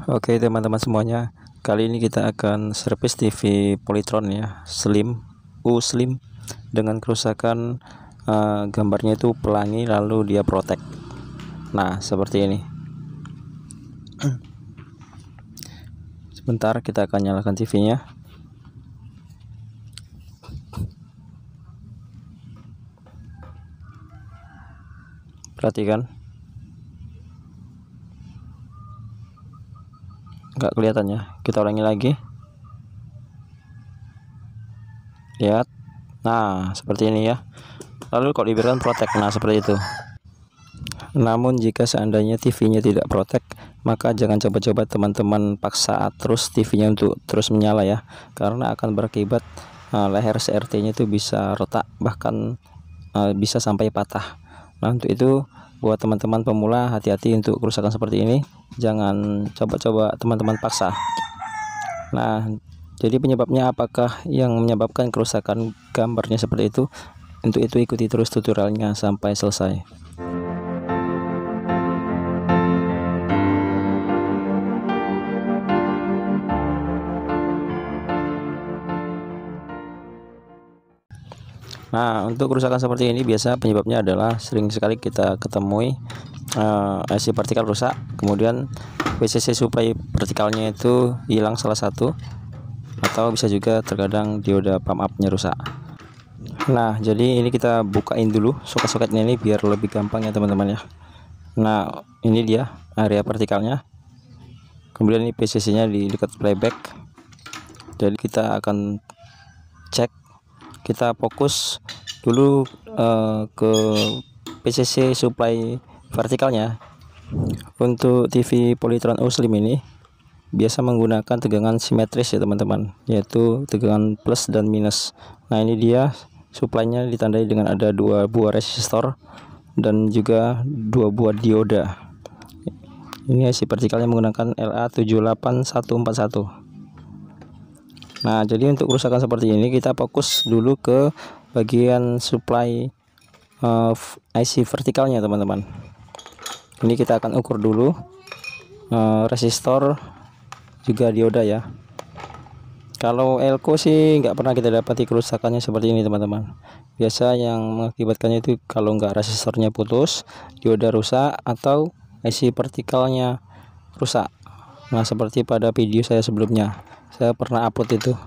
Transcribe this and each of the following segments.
Oke teman-teman semuanya, kali ini kita akan servis TV Polytron ya, Slim Slim dengan kerusakan gambarnya itu pelangi lalu dia protek. Nah seperti ini. Sebentar, kita akan nyalakan TV-nya. Perhatikan, nggak kelihatan ya. Kita ulangi lagi. Lihat, nah seperti ini ya. Lalu kalau dibiarkan protek, nah seperti itu. Namun jika seandainya TV-nya tidak protek, maka jangan coba-coba teman-teman paksa terus TV-nya untuk terus menyala ya, karena akan berakibat leher CRT-nya itu bisa retak, bahkan bisa sampai patah. Nah untuk itu, buat teman-teman pemula, hati-hati untuk kerusakan seperti ini. Jangan coba-coba teman-teman paksa. Nah jadi penyebabnya apakah yang menyebabkan kerusakan gambarnya seperti itu? Untuk itu ikuti terus tutorialnya sampai selesai. Nah untuk kerusakan seperti ini biasa penyebabnya adalah sering sekali kita ketemui IC vertikal rusak, kemudian VCC supply vertikalnya itu hilang salah satu, atau bisa juga terkadang dioda pump up nya rusak. Nah jadi ini kita bukain dulu soket-soketnya ini biar lebih gampang ya teman-teman ya. Nah ini dia area vertikalnya, kemudian ini VCC nya di dekat playback. Jadi kita akan cek, kita fokus dulu ke VCC supply vertikalnya. Untuk TV Polytron Slim ini biasa menggunakan tegangan simetris ya teman-teman, yaitu tegangan plus dan minus. Nah ini dia suplainya ditandai dengan ada 2 buah resistor dan juga 2 buah dioda. Ini IC vertikalnya menggunakan LA78141. Nah jadi untuk kerusakan seperti ini kita fokus dulu ke bagian supply IC vertikalnya teman-teman. Ini kita akan ukur dulu resistor juga dioda ya. Kalau elko sih nggak pernah kita dapati kerusakannya seperti ini teman-teman. Biasa yang mengakibatkannya itu kalau nggak resistornya putus, dioda rusak, atau IC vertikalnya rusak. Nah seperti pada video saya sebelumnya, saya pernah upload itu.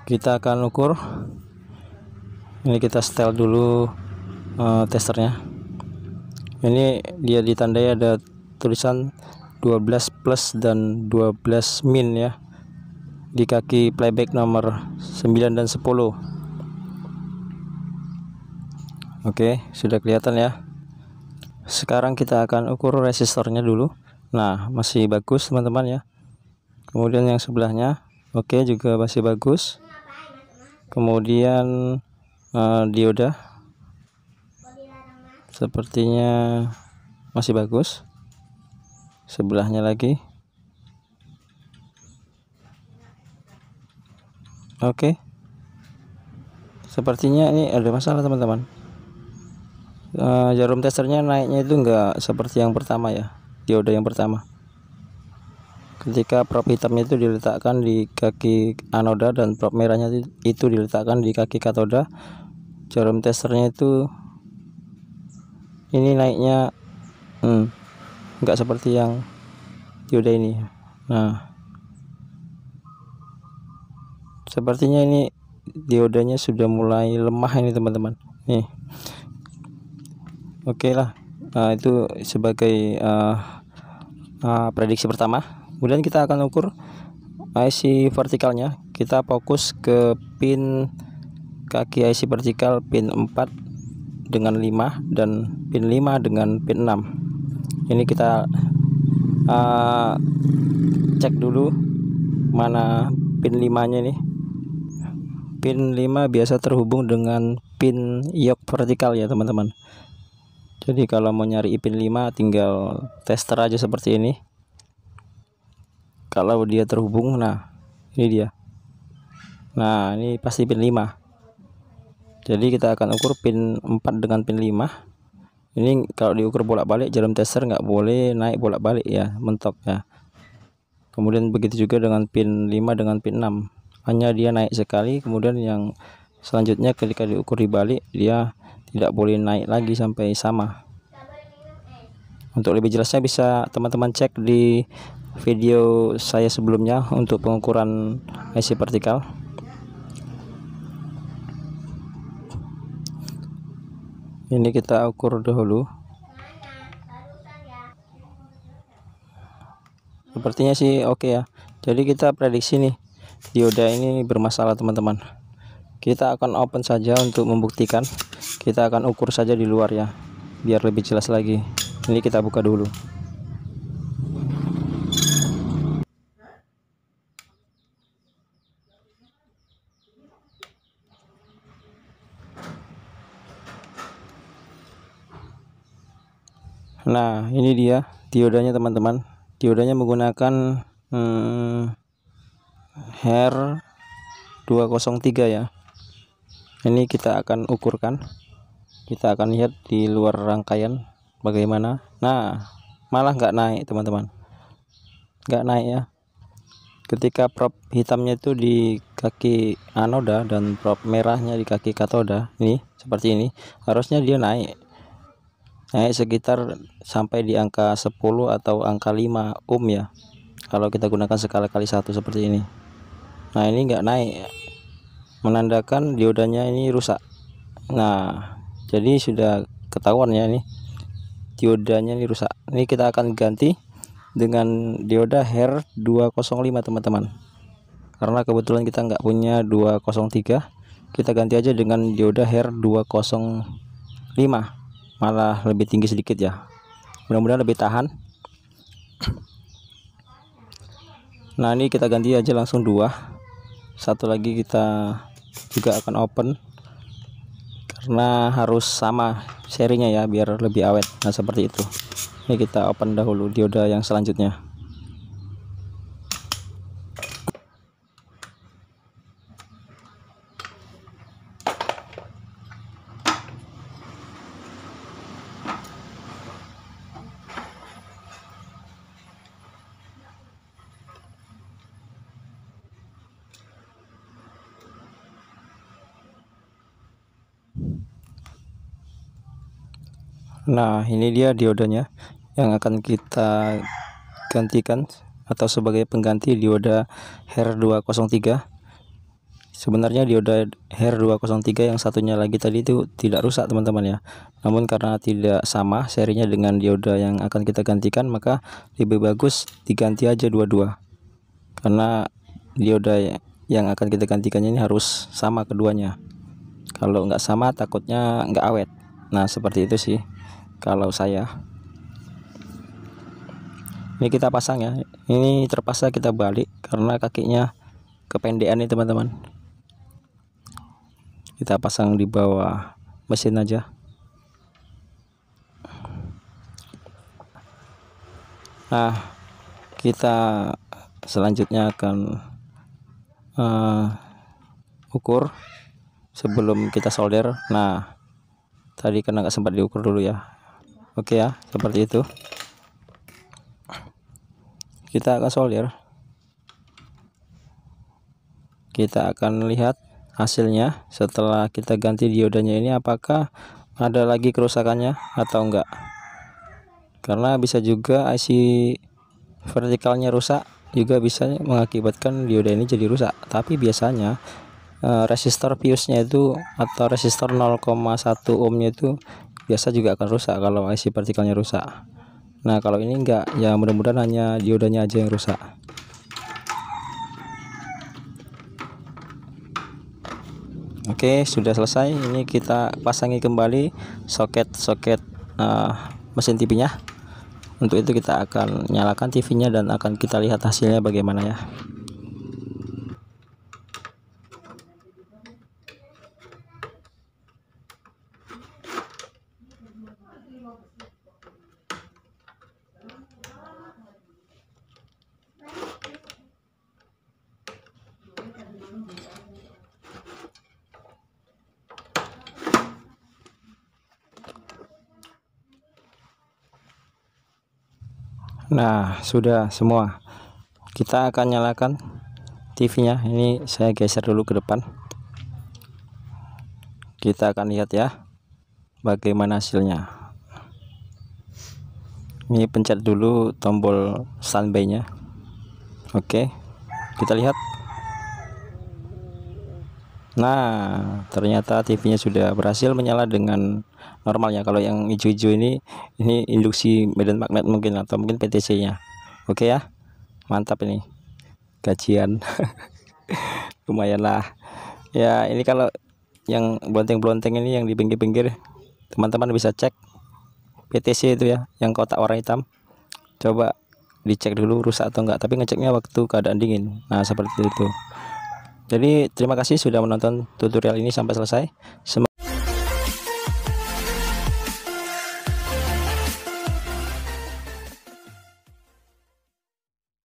Kita akan ukur. Ini kita setel dulu testernya. Ini dia ditandai ada tulisan 12 plus dan 12 min ya, di kaki playback nomor 9 dan 10. Oke, sudah kelihatan ya. Sekarang kita akan ukur resistornya dulu. Nah masih bagus teman-teman ya. Kemudian yang sebelahnya oke, juga masih bagus. Kemudian dioda sepertinya masih bagus. Sebelahnya lagi oke. Sepertinya ini ada masalah teman-teman. Jarum testernya naiknya itu enggak seperti yang pertama ya, dioda yang pertama. Ketika prop hitamnya itu diletakkan di kaki anoda dan prop merahnya itu diletakkan di kaki katoda, jarum testernya itu ini naiknya enggak seperti yang dioda ini. Nah sepertinya ini diodanya sudah mulai lemah ini teman-teman nih. Oke lah, itu sebagai prediksi pertama. Kemudian kita akan ukur IC vertikalnya. Kita fokus ke pin kaki IC vertikal pin 4 dengan 5 dan pin 5 dengan pin 6. Ini kita cek dulu mana pin 5 nya nih. Pin 5 biasa terhubung dengan pin yok vertikal ya teman-teman. Jadi kalau mau nyari pin 5 tinggal tester aja seperti ini. Kalau dia terhubung, nah ini dia. Nah ini pasti pin 5. Jadi kita akan ukur pin 4 dengan pin 5. Ini kalau diukur bolak-balik, jarum tester nggak boleh naik bolak-balik ya, mentok ya. Kemudian begitu juga dengan pin 5 dengan pin 6, hanya dia naik sekali, kemudian yang selanjutnya ketika diukur dibalik dia tidak boleh naik lagi sampai sama. Untuk lebih jelasnya bisa teman-teman cek di video saya sebelumnya untuk pengukuran IC vertikal. Ini kita ukur dahulu. Sepertinya sih oke ya. Jadi kita prediksi nih, dioda ini bermasalah teman-teman. Kita akan open saja untuk membuktikan. Kita akan ukur saja di luar ya, biar lebih jelas lagi. Ini kita buka dulu. Nah, ini dia diodanya teman-teman. Diodanya menggunakan HER 203 ya. Ini kita akan ukurkan. Kita akan lihat di luar rangkaian bagaimana. Nah, malah nggak naik teman-teman, nggak naik ya. Ketika prop hitamnya itu di kaki anoda dan prop merahnya di kaki katoda, ini seperti ini, harusnya dia naik sekitar sampai di angka 10 atau angka 5 ohm ya, kalau kita gunakan skala kali 1 seperti ini. Nah, ini enggak naik, menandakan diodanya ini rusak. Nah, jadi sudah ketahuan ya, ini diodanya ini rusak. Ini kita akan ganti dengan dioda HER 205 teman-teman, karena kebetulan kita nggak punya 203. Kita ganti aja dengan dioda HER 205, malah lebih tinggi sedikit ya, mudah-mudahan lebih tahan. Nah, ini kita ganti aja langsung 2. Satu lagi kita juga akan open, karena harus sama serinya ya biar lebih awet. Nah, seperti itu. Ini kita open dahulu dioda yang selanjutnya. Nah, ini dia diodanya yang akan kita gantikan atau sebagai pengganti dioda HER 203. Sebenarnya dioda HER 203 yang satunya lagi tadi itu tidak rusak teman-teman ya, namun karena tidak sama serinya dengan dioda yang akan kita gantikan, maka lebih bagus diganti aja dua-dua, karena dioda yang akan kita gantikan ini harus sama keduanya. Kalau nggak sama takutnya nggak awet. Nah, seperti itu sih kalau saya. Ini kita pasang ya, ini terpaksa kita balik karena kakinya kependekan nih teman-teman. Kita pasang di bawah mesin aja. Nah, kita selanjutnya akan ukur sebelum kita solder. Nah, tadi karena nggak sempat diukur dulu ya. Oke ya, seperti itu. Kita akan solder. Kita akan lihat hasilnya setelah kita ganti diodanya ini, apakah ada lagi kerusakannya atau enggak. Karena bisa juga IC vertikalnya rusak, juga bisa mengakibatkan dioda ini jadi rusak. Tapi biasanya resistor fuse-nya itu atau resistor 0,1 ohmnya itu biasa juga akan rusak kalau IC vertikalnya rusak. Nah, kalau ini enggak ya, mudah-mudahan hanya diodanya aja yang rusak. Oke, sudah selesai. Ini kita pasangi kembali soket-soket mesin TV-nya. Untuk itu kita akan nyalakan TV-nya dan akan kita lihat hasilnya bagaimana ya. Nah, sudah semua. Kita akan nyalakan TV-nya. Ini saya geser dulu ke depan. Kita akan lihat ya bagaimana hasilnya. Ini pencet dulu tombol standby-nya. Oke, kita lihat. Nah, ternyata TV-nya sudah berhasil menyala dengan normalnya. Kalau yang hijau-hijau ini induksi medan magnet mungkin, atau mungkin PTC-nya. Oke ya, mantap ini gajian. Lumayan lah ya. Ini kalau yang blonteng-blonteng ini yang di pinggir-pinggir, teman-teman bisa cek PTC itu ya, yang kotak warna hitam. Coba dicek dulu rusak atau enggak, tapi ngeceknya waktu keadaan dingin. Nah, seperti itu. Jadi terima kasih sudah menonton tutorial ini sampai selesai.